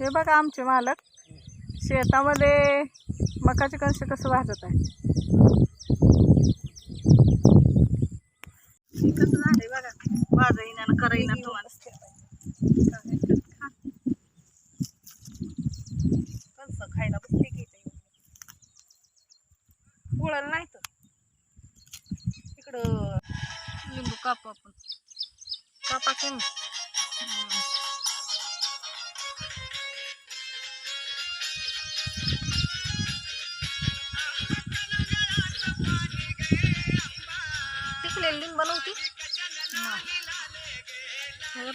हे बघा आमचे मालक शेतामध्ये मकाचे कणस कसं भाजत आहे. कसं झालंय बघा, भाजाईना ना कराईना तुम्हाला कणस खायला बसते की पोळायला नाही तर इकडं लिंबू कापू आपण कापा की पिकलेली लिंब नव्हती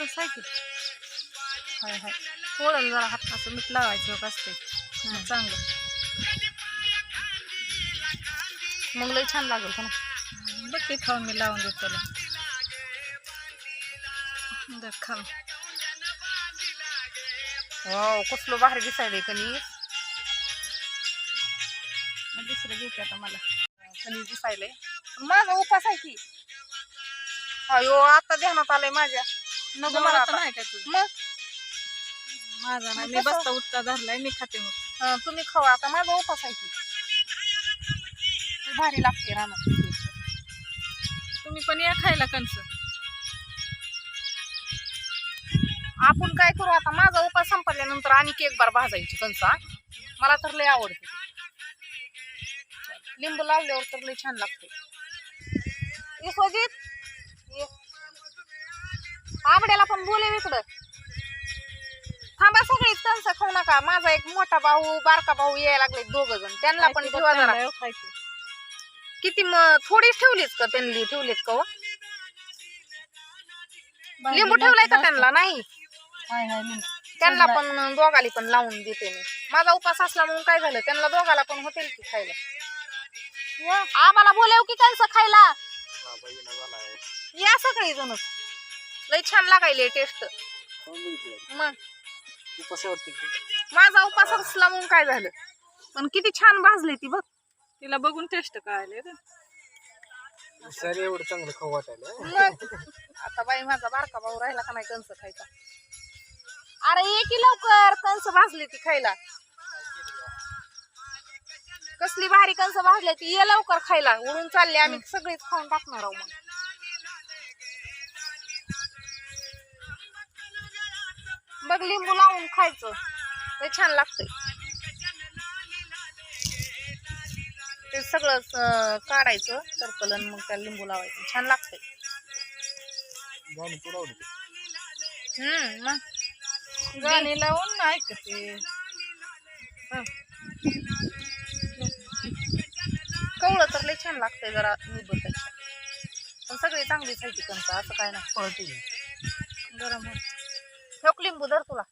रस आहे की हाय हाय पोळायला जरा हात असं मीठ लावायचं असते चांगलं मग लई छान लागेल का ना. बघ ते खाऊन मी लावून देतो त्याला खाऊन. वाव कसलं भारी दिसायलंय कणीस. दुसरं घेते आता मला कणीस दिसायलंय माझा उपास आहे की. अयो आता ध्यानात आलंय माझ्या नको मला आता नाही काय तुझं मग माझा नाही मी बसता उठता धरलाय मी खाते मग तुम्ही खावा आता माझा उपास आहे की. भारी लागते रानात तुम्ही पण या खायला कणस. आपण काय करू आता माझा उपास संपल्यानंतर आणि एक बार भाजायची कणस मला तर लय आवडते. लिंबू लावल्यावर तर लय छान लागते. स्वजित आंबड्याला पण बोले इकडं थांबा सगळीच कणस खाऊ नका. माझा एक मोठा भाऊ बारका भाऊ यायला लागले दोघ जण त्यांना पण ठेवा जरा. किती थोडीच ठेवलीच का त्यांनी ठेवलीत का लिंबू ठेवलाय का त्यांना नाही त्यांना पण दोघाली पण लावून देते मी. माझा उपास असला म्हणून काय झालं त्यांना दोघाला पण होतील की खायला. आम्हाला बोलाव की कणस खायला या सगळी जणच लय छान लागायले टेस्ट. मग माझा उपास असला म्हणून काय झालं पण किती छान भाजले ती बघ. तिला बघून टेस्ट कळाले सर एवढं चांगलं खाऊ वाटायला. आता बाई माझा बारका भाऊ राहिला का नाही कणस खायचा. अरे ये की लवकर कणस भाजली ती खायला. कसली भारी कणस भाजली ती ये लवकर खायला. उडून चालले आम्ही सगळीच खाऊन टाकणार आहोत. मग बघ लिंबू लावून खायचं ते छान लागतंय. ते सगळं काढायचं सरपलन मग त्याला लिंबू लावायचं छान लागतंय. मग गाणी लावून ऐकते कवळं तर लय छान लागतंय जरा निबरपेक्षा. पण सगळी चांगलीच आहे ती कणस असं काय नाही पळते गरम ठोक लिंबू धर तुला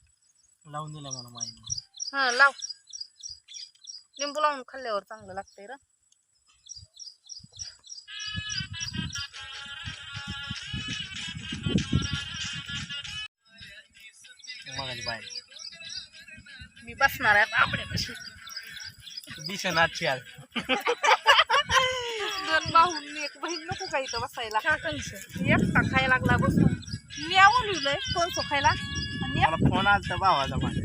लावून दिला मला माहिती. हा लाव लिंबू लावून खाल्ल्यावर चांगलं लागतंय र. मी बसणार आहे आपल्यापाशी दिसनाची आल दोन भाऊन एक बहीण नको का इथं बसायला. एकटा खायला लागला बसून मी आवडलंय कोणसं खायला आणि फोन आलता भावाचा माझ्या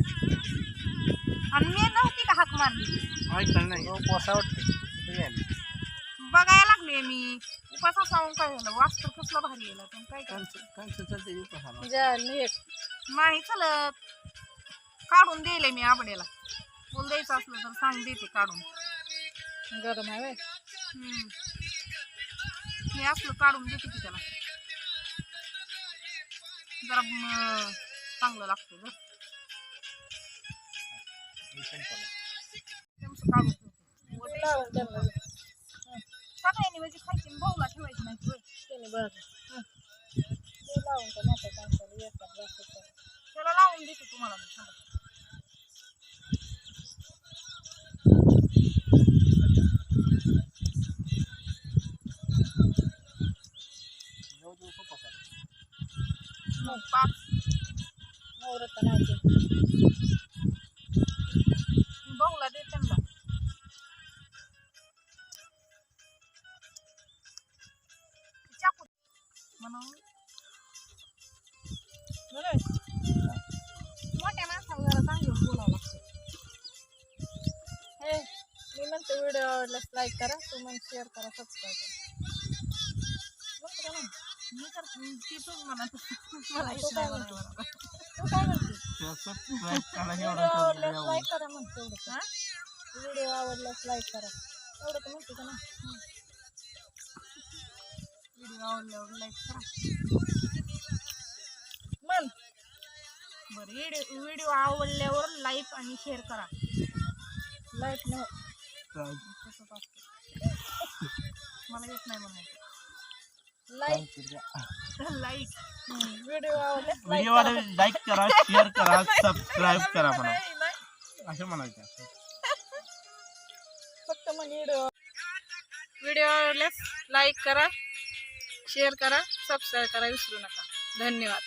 मी नव्हती का हाक मारली नाही उपवास वाटते बघायला लागले मी. उपास असा काय झालं वास्तव कसला भारी गेला पण काय नाही चालत काढून दिले मी आबड्याला. बोल द्यायचं असलं तर सांग देते काढून. गरम आहे मी असलं काढून देते की त्याला जरा चांगलं लागतं ग. काढून सगळ्यांनी म्हणजे खायची भाऊला ठेवायची नाही त्याला लावून देते तुम्हाला. पाच नवरत्न भाऊला दे त्यांना. मोठ्या माणसाला जरा चांगलं आवडल्यास लाईक करा, कमेंट शेअर करा, सबस्क्राईब करा. मी तर ती पण म्हणत मला येत नाही म्हणायला. तू काय म्हणते? लाईक करा म्हणते एवढं. व्हिडिओ आवडल्यास लाईक करा एवढं तर म्हणते का ना. व्हिडिओ आवडल्यावर लाईक करा म्हण. बरं, व्हिडिओ आवडल्यावर लाईक आणि शेअर करा. लाईक न तसंच असतं. मला येत नाही म्हणायचं. लाईक लाईक व्हिडिओ आवडल्यास लाईक करा, शेअर करा, सबस्क्राईब करा म्हणा असं म्हणायचं. फक्त म्हणजे व्हिडिओ आवडल्यास लाईक करा, शेअर करा, सबस्क्राईब करा विसरू नका. धन्यवाद.